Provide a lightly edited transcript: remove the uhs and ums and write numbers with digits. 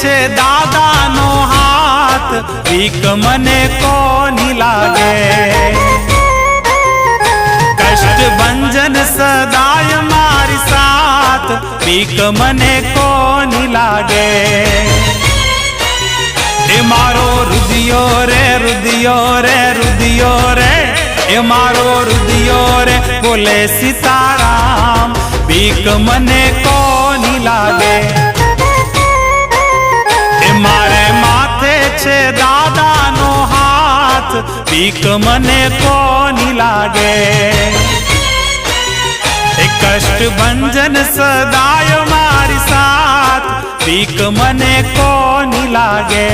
છે દાદાનો હાથ, બીક મને કોની લાગે. કષ્ટ ભંજન સદાય મારી સાથ, બીક મને કોની લાગે. એ મારો રુદિયો રે રુદિયો રે રુદિયો રે, એ મારો રુદિયો રે બોલે સીતારામ, બીક મને કોની લાગે. એ મારે માથે છે દાદાનો હાથ, બીક મને કોની લાગે. એ કષ્ટ ભંજન સદાય મારી સાથ, બીક મને કોની લાગે.